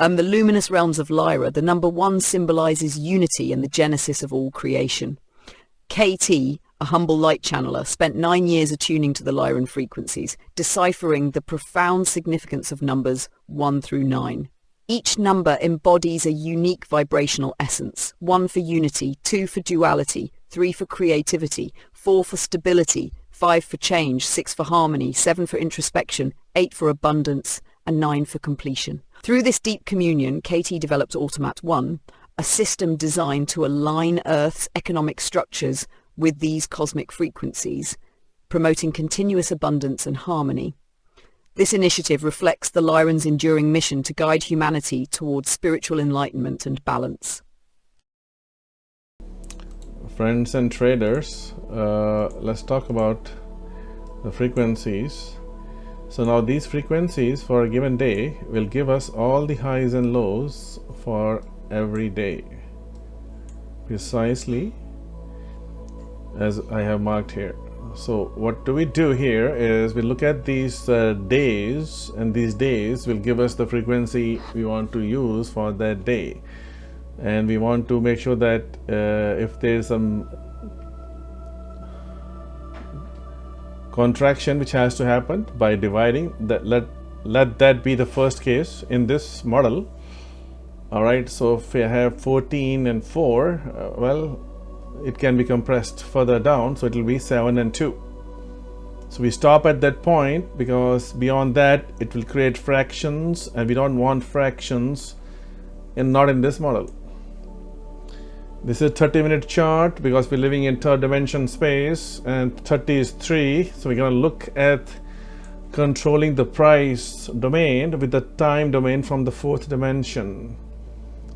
The luminous realms of Lyra, the number 1 symbolizes unity and the genesis of all creation. KT, a humble light channeler, spent 9 years attuning to the Lyran frequencies, deciphering the profound significance of numbers 1 through 9. Each number embodies a unique vibrational essence: 1 for unity, 2 for duality, 3 for creativity, 4 for stability, 5 for change, 6 for harmony, 7 for introspection, 8 for abundance, and 9 for completion. Through this deep communion, KT developed Automat 1, a system designed to align Earth's economic structures with these cosmic frequencies, promoting continuous abundance and harmony. This initiative reflects the Lyran's enduring mission to guide humanity towards spiritual enlightenment and balance. Friends and traders, let's talk about the frequencies. So now these frequencies for a given day will give us all the highs and lows for every day, precisely as I have marked here. So what do we do here is we look at these days, and these days will give us the frequency we want to use for that day, and we want to make sure that if there is some contraction which has to happen by dividing, that let that be the first case in this model. All right, so if we have 14 and 4, well, it can be compressed further down, so it will be 7 and 2. So we stop at that point, because beyond that it will create fractions, and we don't want fractions, and not in this model. This is a 30-minute chart because we're living in third dimension space, and 30 is 3, so we're going to look at controlling the price domain with the time domain from the 4th dimension.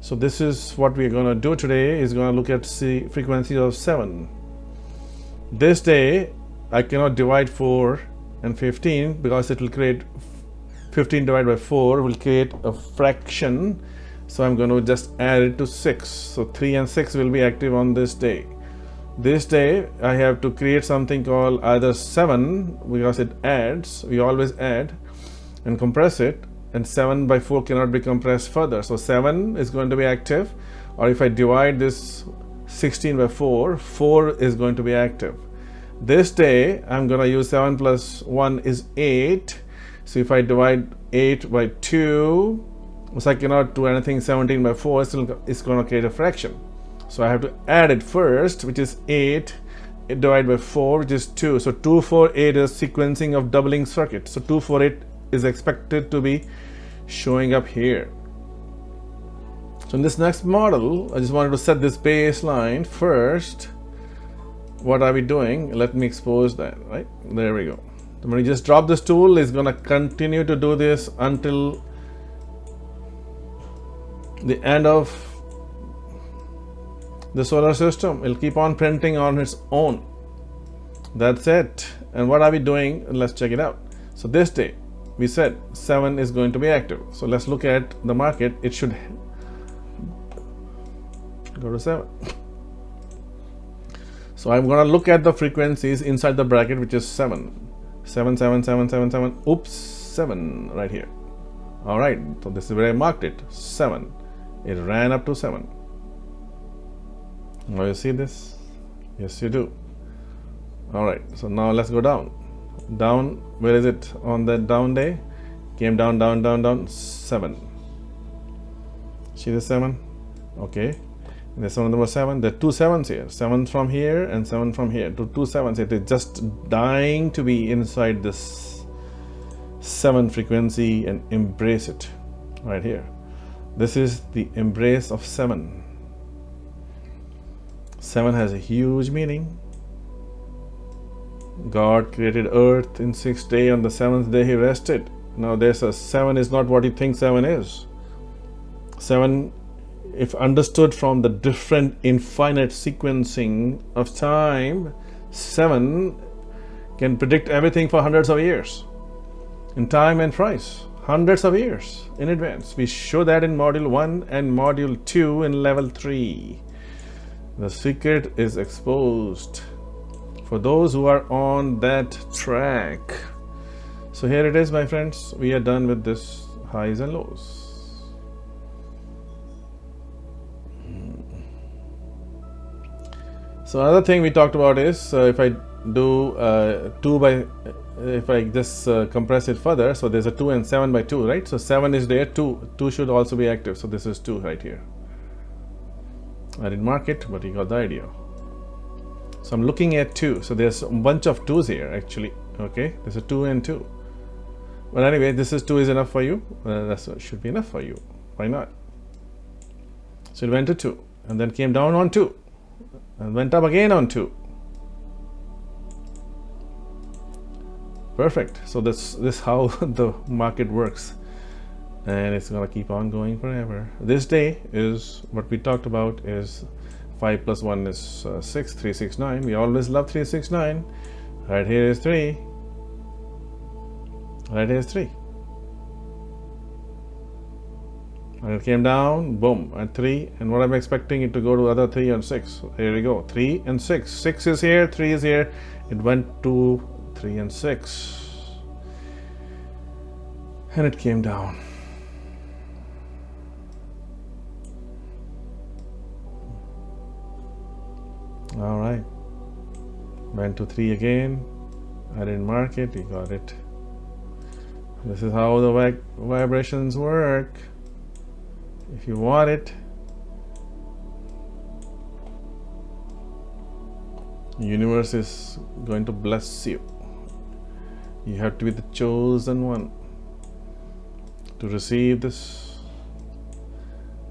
So this is what we're going to do today, is going to look at frequencies of 7. This day I cannot divide 4 and 15 because it will create 15 divided by 4 will create a fraction, so I'm going to just add it to 6. So 3 and 6 will be active on this day. This day I have to create something called either 7, because it adds, we always add, and compress it, and 7 by 4 cannot be compressed further, so 7 is going to be active. Or if I divide this 16 by 4, 4 is going to be active. This day I'm going to use 7 plus 1 is 8, so if I divide 8 by 2, so I cannot do anything. 17 by 4 is going to create a fraction, so I have to add it first, which is 8 divided by 4, which is 2. So 2, 4, 8 is sequencing of doubling circuit, so 2, 4, 8 is expected to be showing up here. So in this next model, I just wanted to set this baseline first. What are we doing? Let me expose that. Right there we go. When you just drop this tool, it's going to continue to do this until the end of the solar system. It'll keep on printing on its own. That's it. And what are we doing? Let's check it out. So this day we said 7 is going to be active, so let's look at the market. It should go to 7. So I'm going to look at the frequencies inside the bracket, which is 7. 7, 7, 7, 7, 7. Oops, 7 right here. All right, so this is where I marked it, 7. It ran up to 7. Now you see this? Yes, you do. All right, so now let's go down. Down, where is it on that down day? Came down, down, down, down, 7. See the 7? Okay. And there's one number 7. There are 2 7s here. 7 from here and 7 from here. 2 7s. It is just dying to be inside this 7 frequency and embrace it right here. This is the embrace of 7. 7 has a huge meaning. God created earth in 6 days. On the 7th day he rested. Now there's a 7 is not what you think 7 is. 7, if understood from the different infinite sequencing of time, 7 can predict everything for hundreds of years in time and price, hundreds of years in advance. We show that in module 1 and module 2 in level 3. The secret is exposed for those who are on that track. So here it is, my friends. We are done with this highs and lows. So another thing we talked about is if I do 2 by, if I just compress it further, so there's a 2 and 7 by 2, right? So 7 is there, 2 should also be active. So this is 2 right here. I didn't mark it, but you got the idea. So I'm looking at 2. So there's a bunch of 2s here actually. Okay, there's a 2 and 2. But anyway, this is 2 is enough for you. That should be enough for you. Why not? So it went to 2 and then came down on 2 and went up again on 2. Perfect. So this how the market works, and it's gonna keep on going forever. This day is what we talked about is 5 plus 1 is 6, 369. We always love 369. Right here is 3. Right here is 3. And it came down, boom, at 3. And what I'm expecting it to go to other 3 and 6. Here we go, 3 and 6. 6 is here, 3 is here. It went to 3 and 6. And it came down. All right. Went to 3 again. I didn't mark it, you got it. This is how the vibrations work. If you want it, the universe is going to bless you. You have to be the chosen one to receive this.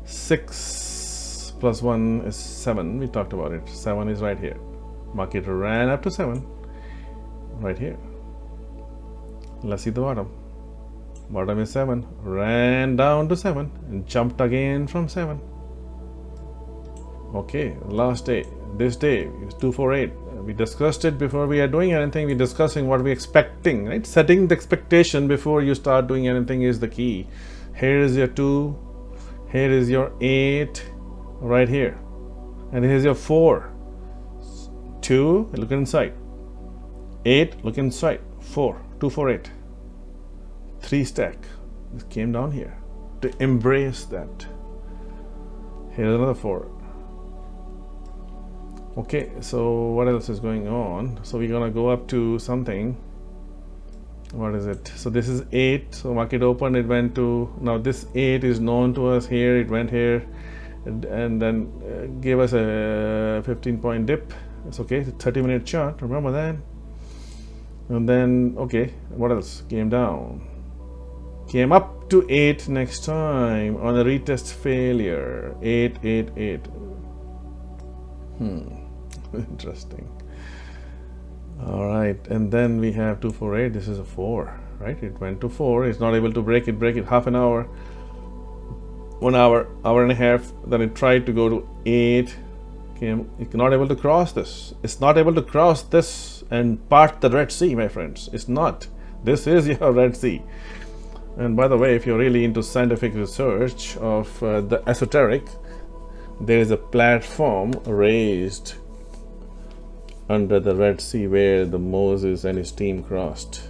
6 plus 1 is 7. We talked about it. 7 is right here. Market ran up to 7 right here. Let's see the bottom. Bottom is 7, ran down to 7 and jumped again from 7. Okay, last day, this day is 248. We discussed it before we are doing anything. We're discussing what we're expecting, right? Setting the expectation before you start doing anything is the key. Here is your 2, here is your 8 right here, and here's your 4. 2, look inside. 8, look inside. 4, 2, 4, 8. 3 stack. This came down here to embrace that. Here's another 4. Okay, so what else is going on? So we're gonna go up to something. What is it? So this is 8. So market opened, it went to, now this 8 is known to us here. It went here and then gave us a 15-point dip. It's okay. It's a 30-minute chart. Remember that. And then okay, what else? Came down. Came up to 8 next time on a retest failure. 8, 8, 8. Interesting. All right, and then we have 248. This is a 4, right? It went to 4. It's not able to break it. Half an hour, 1 hour, hour and a half. Then it tried to go to 8. It's not able to cross this. It's not able to cross this and part the Red Sea, my friends. It's not. This is your Red Sea. And by the way, if you're really into scientific research of the esoteric, there is a platform raised under the Red Sea where the Moses and his team crossed.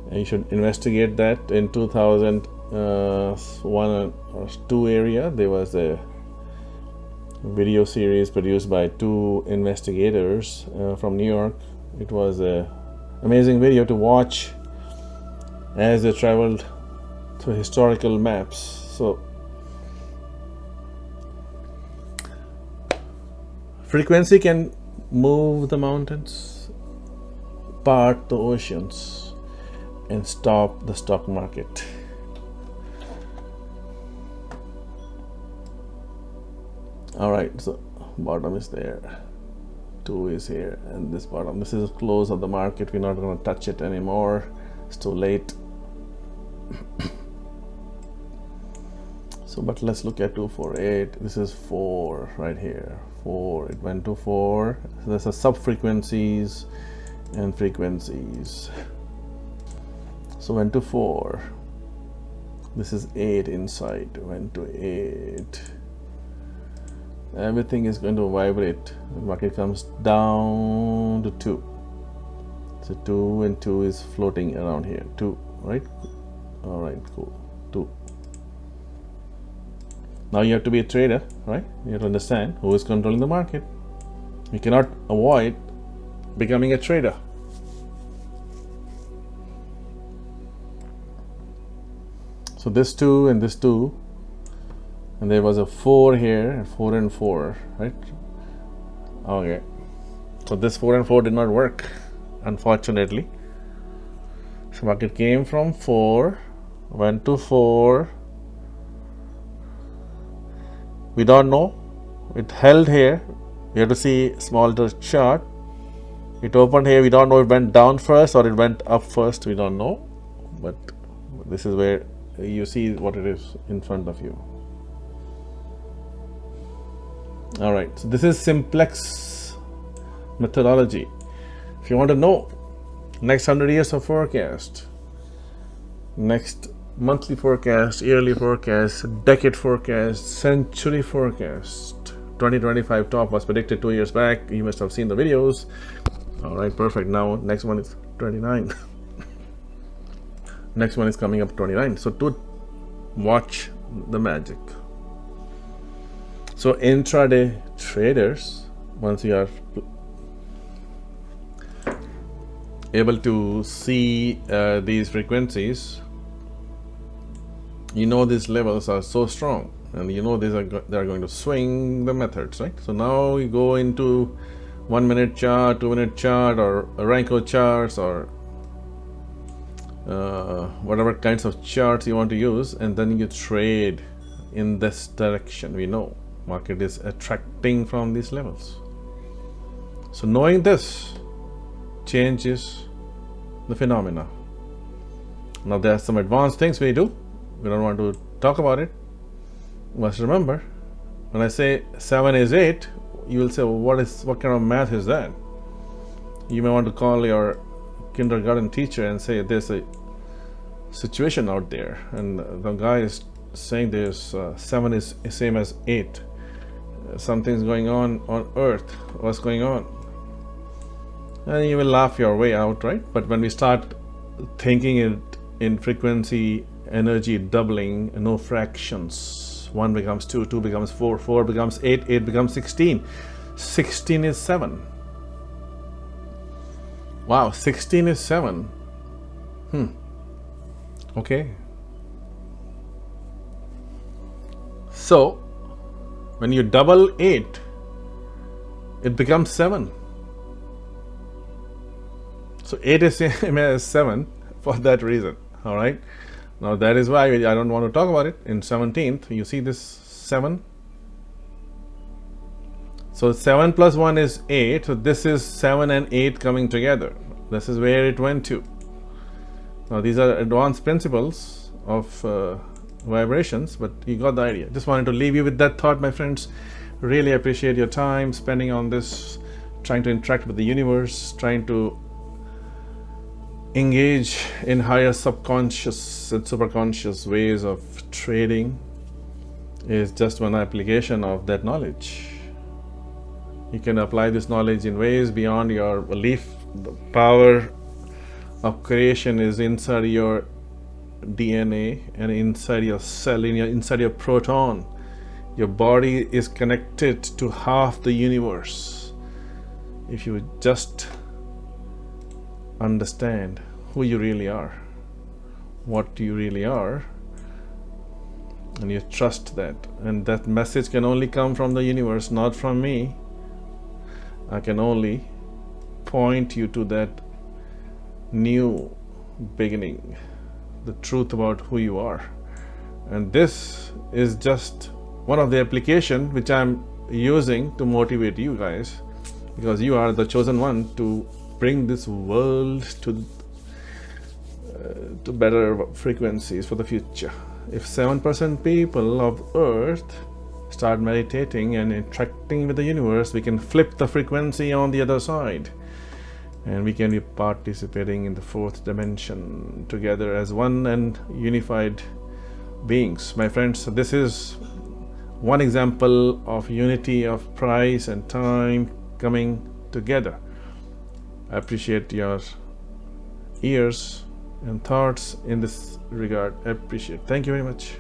And you should investigate that. In 2001 or 2 area, there was a video series produced by 2 investigators from New York. It was an amazing video to watch as they traveled through historical maps. So frequency can move the mountains, part the oceans, and stop the stock market. All right, so bottom is there, 2 is here, and this bottom, this is the close of the market. We're not going to touch it anymore. It's too late. So but let's look at 248. This is 4 right here. 4, it went to 4. So there's a sub frequencies and frequencies. So went to 4. This is 8 inside, went to 8. Everything is going to vibrate. The market comes down to 2. So 2 and 2 is floating around here. 2, right? All right, cool. 2. Now you have to be a trader, right? You have to understand who is controlling the market. You cannot avoid becoming a trader. So this 2 and this 2, and there was a 4 here, 4 and 4, right? Okay, so this 4 and 4 did not work, unfortunately. So market came from 4, went to 4. We don't know. It held here. We have to see smaller chart. It opened here. We don't know it went down first or it went up first. We don't know. But this is where you see what it is in front of you. All right. So this is simplex methodology. If you want to know next 100 years of forecast, next monthly forecast, yearly forecast, decade forecast, century forecast, 2025 top was predicted 2 years back. You must have seen the videos. All right, perfect. Now next one is 29. Next one is coming up 29. So to watch the magic. So intraday traders, once you are able to see these frequencies, you know these levels are so strong, and you know they are going to swing the methods, right? So now you go into 1 minute chart, 2 minute chart, or Renko charts, or whatever kinds of charts you want to use, and then you trade in this direction. We know market is attracting from these levels. So knowing this changes the phenomena. Now there are some advanced things we do. We don't want to talk about it. You must remember, when I say 7 is 8, you will say, well, what kind of math is that? You may want to call your kindergarten teacher and say there's a situation out there, and the guy is saying there's 7 is same as 8. Something's going on earth. What's going on? And you will laugh your way out, right? But when we start thinking it in frequency, energy doubling, no fractions, 1 becomes 2, 2 becomes 4, 4 becomes 8, 8 becomes 16, 16 is 7. Wow, 16 is 7. Okay. So when you double 8, it becomes 7. So 8 is same as 7 for that reason. All right. Now that is why I don't want to talk about it. In 17th, you see this 7. So 7 plus 1 is 8. So this is 7 and 8 coming together. This is where it went to. Now these are advanced principles of vibrations, but you got the idea. Just wanted to leave you with that thought, my friends. Really appreciate your time spending on this, trying to interact with the universe, trying to engage in higher subconscious and superconscious ways of trading is just one application of that knowledge. You can apply this knowledge in ways beyond your belief. The power of creation is inside your DNA and inside your cell, inside your proton. Your body is connected to half the universe. If you just understand who you really are, what you really are, and you trust that, and that message can only come from the universe, not from me. I can only point you to that new beginning, the truth about who you are. And this is just one of the applications which I'm using to motivate you guys, because you are the chosen one to bring this world to better frequencies for the future. If 7% people of Earth start meditating and interacting with the universe, we can flip the frequency on the other side, and we can be participating in the 4th dimension together as one and unified beings. My friends, this is one example of unity of price and time coming together. I appreciate your ears and thoughts in this regard. I appreciate. Thank you very much.